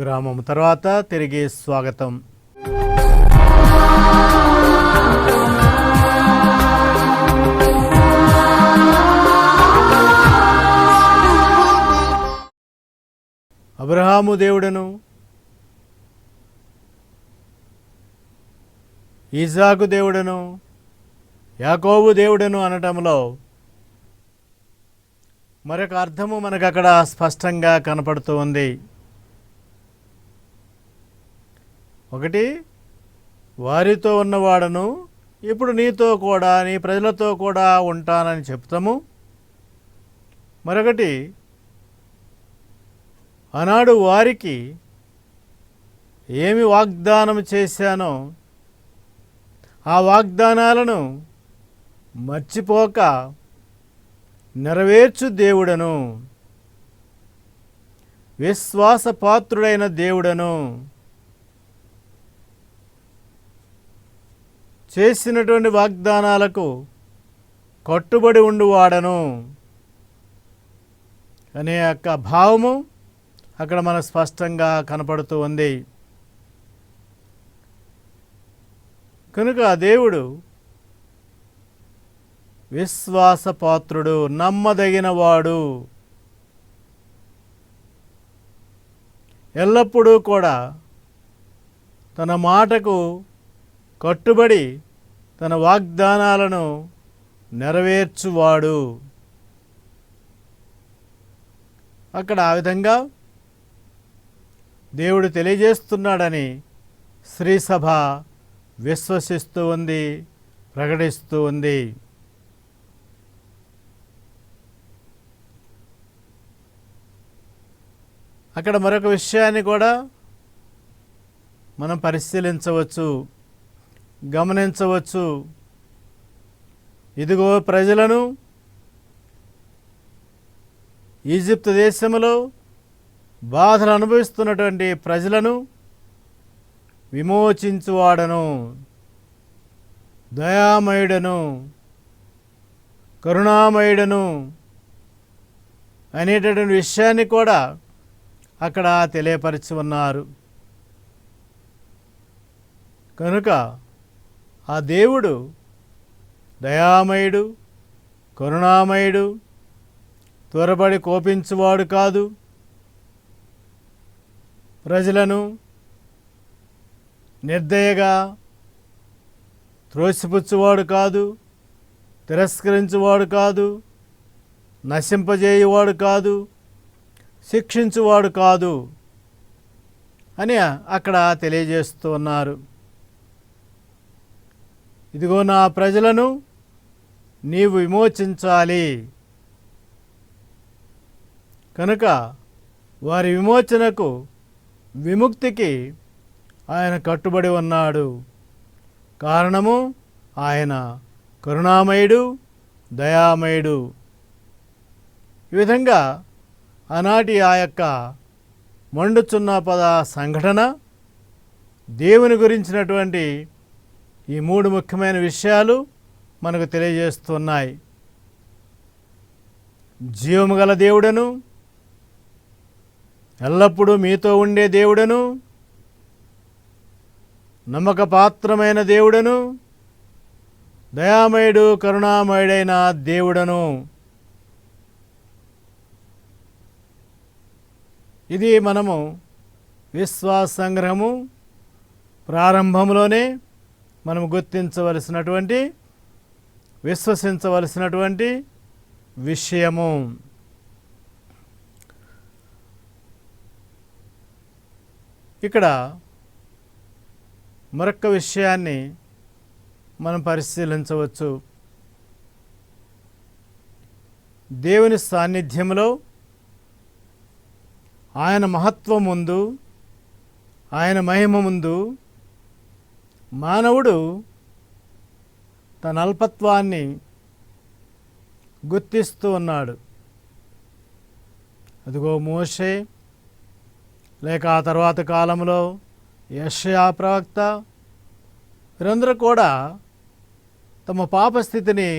విరామం తర్వాత తిరిగి స్వాగతం. అబ్రహాము దేవుడను, ఇస్సాకు దేవుడను, యాకోబు దేవుడను అనటంలో మరొక అర్థము మనకు అక్కడ స్పష్టంగా కనపడుతూ ఉంది. ఒకటి, వారితో ఉన్నవాడను ఇప్పుడు నీతో కూడా నీ ప్రజలతో కూడా ఉంటానని చెప్తాము. మరొకటి, ఆనాడు వారికి ఏమి వాగ్దానం చేశానో ఆ వాగ్దానాలను మర్చిపోక నెరవేర్చు దేవుడను, విశ్వాసపాత్రుడైన దేవుడను, చేసినటువంటి వాగ్దానాలకు కట్టుబడి ఉండువాడను అనే యొక్క భావము అక్కడ మనకు స్పష్టంగా కనపడుతూ ఉంది. కనుక దేవుడు విశ్వాసపాత్రుడు, నమ్మదగినవాడు, ఎల్లప్పుడూ కూడా తన మాటకు కట్టుబడి తన వాగ్దానాలను నెరవేర్చువాడు. అక్కడ ఆ విధంగా దేవుడు తెలియజేస్తున్నాడని శ్రీసభ విశ్వసిస్తూ ఉంది, ప్రకటిస్తూ ఉంది. అక్కడ మరొక విషయాన్ని కూడా మనం పరిశీలించవచ్చు, గమనించవచ్చు. ఇదిగో ప్రజలను ఈజిప్ట్ దేశంలో బాధలు అనుభవిస్తున్నటువంటి ప్రజలను విమోచించువాడను, దయామయుడను, కరుణామయుడను అనేటటువంటి విషయాన్ని కూడా అక్కడ తెలియపరిచి ఉన్నారు. కనుక ఆ దేవుడు దయామయుడు, కరుణామయుడు, త్వరపడి కోపించువాడు కాదు, ప్రజలను నిర్దయగా త్రోసిపుచ్చువాడు కాదు, తిరస్కరించువాడు కాదు, నశింపజేయువాడు కాదు, శిక్షించువాడు కాదు అని అక్కడ తెలియజేస్తూ ఉన్నారు. ఇదిగో నా ప్రజలను నీవు విమోచించాలి, కనుక వారి విమోచనకు, విముక్తికి ఆయన కట్టుబడి ఉన్నాడు. కారణము ఆయన కరుణామయుడు, దయామయుడు. ఈ విధంగా ఆనాటి ఆ యొక్క మండుచున్న పద సంఘటన దేవుని గురించినటువంటి ఈ 3 ముఖ్యమైన విషయాలు మనకు తెలియజేస్తున్నాయి. జీవము గల దేవుడను, ఎల్లప్పుడూ మీతో ఉండే దేవుడను, నమ్మకపాత్రమైన దేవుడను, దయామయుడు, కరుణామయుడైన దేవుడను. ఇది మనము విశ్వాస సంగ్రహము ప్రారంభంలోనే మనం గుర్తించవలసినటువంటి, విశ్వసించవలసినటువంటి విషయము. ఇక్కడ మరొక విషయాన్ని మనం పరిశీలించవచ్చు. దేవుని సాన్నిధ్యంలో ఆయన మహత్వం ముందు, ఆయన మహిమ ముందు మానవుడు తన అల్పత్వాన్ని గుర్తిస్తూ ఉన్నాడు. అదిగో మోషే, లేక ఆ తర్వాత కాలంలో యెషయా ప్రవక్త, వీరందరూ కూడా తమ పాపస్థితిని,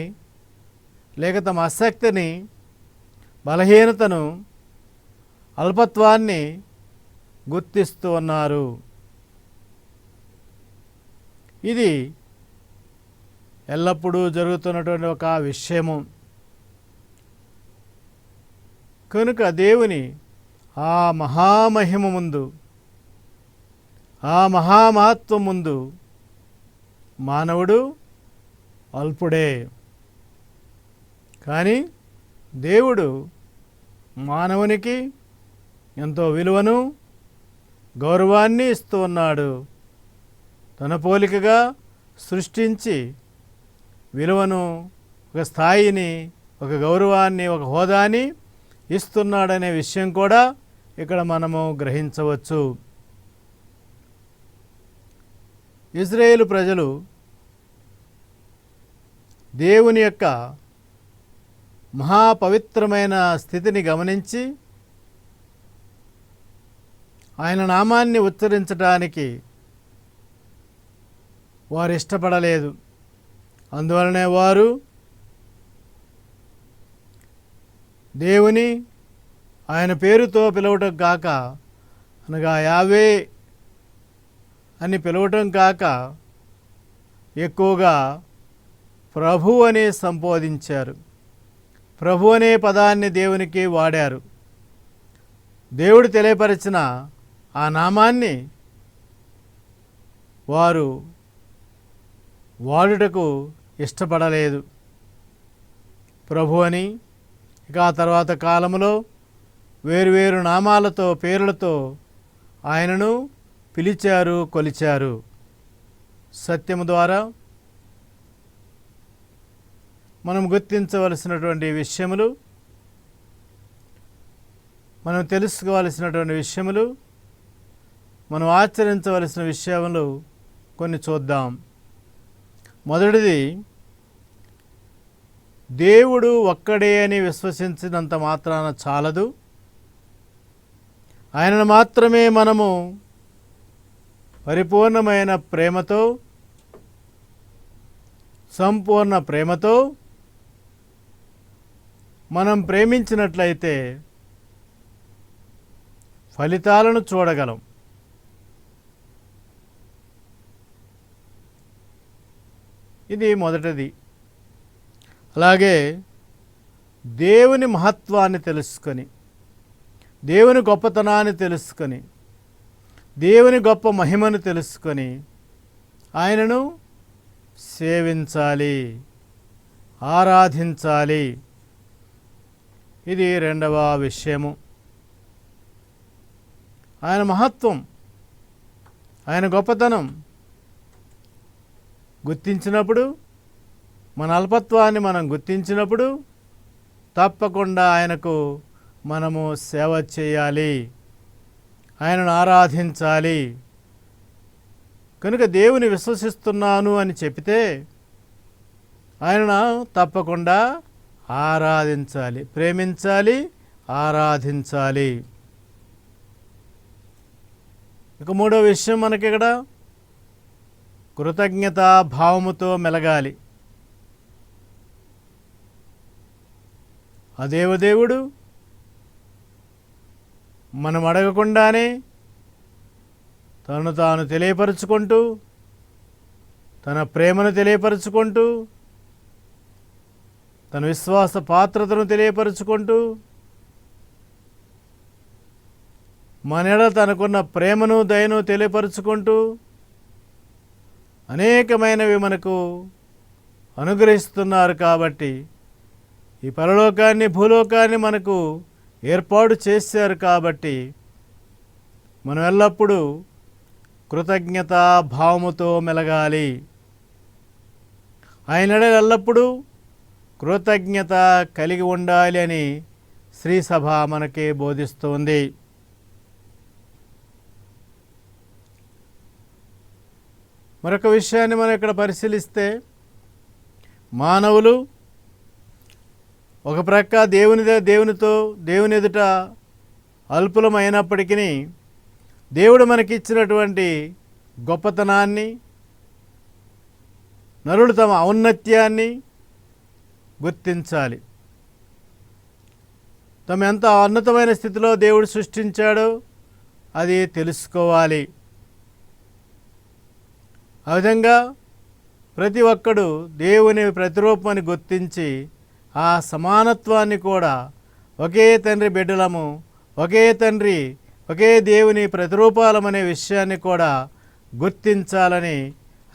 లేక తమ అశక్తిని, బలహీనతను, అల్పత్వాన్ని గుర్తిస్తూ ఉన్నారు. ఇది ఎల్లప్పుడూ జరుగుతున్నటువంటి ఒక విషయము. కనుక దేవుని ఆ మహామహిమ ముందు, ఆ మహామహత్వం ముందు మానవుడు అల్పుడే. కానీ దేవుడు మానవునికి ఎంతో విలువను, గౌరవాన్ని ఇస్తూ ఉన్నాడు. తన పోలికగా సృష్టించి విలువను, ఒక స్థాయిని, ఒక గౌరవాన్ని, ఒక హోదాని ఇస్తున్నాడనే విషయం కూడా ఇక్కడ మనము గ్రహించవచ్చు. ఇజ్రాయేలు ప్రజలు దేవుని యొక్క మహాపవిత్రమైన స్థితిని గమనించి ఆయన నామాన్ని ఉచ్చరించడానికి వారు ఇష్టపడలేదు. అందువలనే వారు దేవుని ఆయన పేరుతో పిలవటం కాక, అనగా యావే అని పిలవటం కాక, ఎక్కువగా ప్రభు అని సంబోధించారు. ప్రభు అనే పదాన్ని దేవునికి వాడారు. దేవుడు తెలియపరిచిన ఆ నామాన్ని వారు వాడుటకు ఇష్టపడలేదు. ప్రభు అని, ఇక ఆ తర్వాత కాలంలో వేరువేరు నామాలతో, పేర్లతో ఆయనను పిలిచారు, కొలిచారు. సత్యము ద్వారా మనం గుర్తించవలసినటువంటి విషయములు, మనం తెలుసుకోవలసినటువంటి విషయములు, మనం ఆచరించవలసిన విషయములు కొన్ని చూద్దాం. మొదటిది, దేవుడు ఒక్కడే అని విశ్వసించినంత మాత్రాన చాలదు. ఆయనను మాత్రమే మనము పరిపూర్ణమైన ప్రేమతో, సంపూర్ణ ప్రేమతో మనం ప్రేమించినట్లయితే ఫలితాలను చూడగలం. ఇది మొదటిది. అలాగే దేవుని మహత్వాన్ని తెలుసుకొని, దేవుని గొప్పతనాన్ని తెలుసుకొని, దేవుని గొప్ప మహిమను తెలుసుకొని ఆయనను సేవించాలి, ఆరాధించాలి. ఇది రెండవ విషయము. ఆయన మహత్వం, ఆయన గొప్పతనం గుర్తించినప్పుడు, మన అల్పత్వాన్ని మనం గుర్తించినప్పుడు తప్పకుండా ఆయనకు మనము సేవ చేయాలి, ఆయనను ఆరాధించాలి. కనుక దేవుని విశ్వసిస్తున్నాను అని చెబితే ఆయనను తప్పకుండా ఆరాధించాలి, ప్రేమించాలి, ఆరాధించాలి. ఇక మూడో విషయం మనకి ఇక్కడ కృతజ్ఞతా భావముతో మెలగాలి. ఆ దేవదేవుడు మనం అడగకుండానే తను తాను తెలియపరుచుకుంటూ, తన ప్రేమను తెలియపరుచుకుంటూ, తన విశ్వాస పాత్రతను తెలియపరుచుకుంటూ, మన ఎడల తనకున్న ప్రేమను, దయను తెలియపరుచుకుంటూ అనేకమైనవి మనకు అనుగ్రహిస్తున్నారు. కాబట్టి ఈ పరలోకాన్ని, భూలోకాన్ని మనకు ఏర్పాటు చేశారు. కాబట్టి మనం ఎల్లప్పుడూ కృతజ్ఞతా భావముతో మెలగాలి. ఆయన ఎల్లప్పుడూ కృతజ్ఞత కలిగి ఉండాలి అని శ్రీ సభ మనకి బోధిస్తుంది. మరొక విషయాన్ని మనం ఇక్కడ పరిశీలిస్తే, మానవులు ఒక ప్రక్క దేవుని ఎదుట అల్పులమైనప్పటికీ దేవుడు మనకిచ్చినటువంటి గొప్పతనాన్ని, నరుడు తమ ఔన్నత్యాన్ని గుర్తించాలి. తమ ఎంత ఉన్నతమైన స్థితిలో దేవుడు సృష్టించాడో, అది తెలుసుకోవాలి. ఆ విధంగా ప్రతి ఒక్కడు దేవుని ప్రతిరూపమని గుర్తించి ఆ సమానత్వాన్ని కూడా ఒకే తండ్రి బిడ్డలము, ఒకే తండ్రి ఒకే దేవుని ప్రతిరూపాలమనే విషయాన్ని కూడా గుర్తించాలని,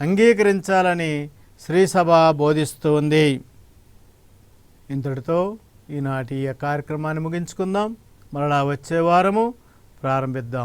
అంగీకరించాలని శ్రీసభ బోధిస్తూ ఉంది. ఇంతటితో ఈనాటి ఈ కార్యక్రమాన్ని ముగించుకుందాం. మరలా వచ్చే వారము ప్రారంభిద్దాం.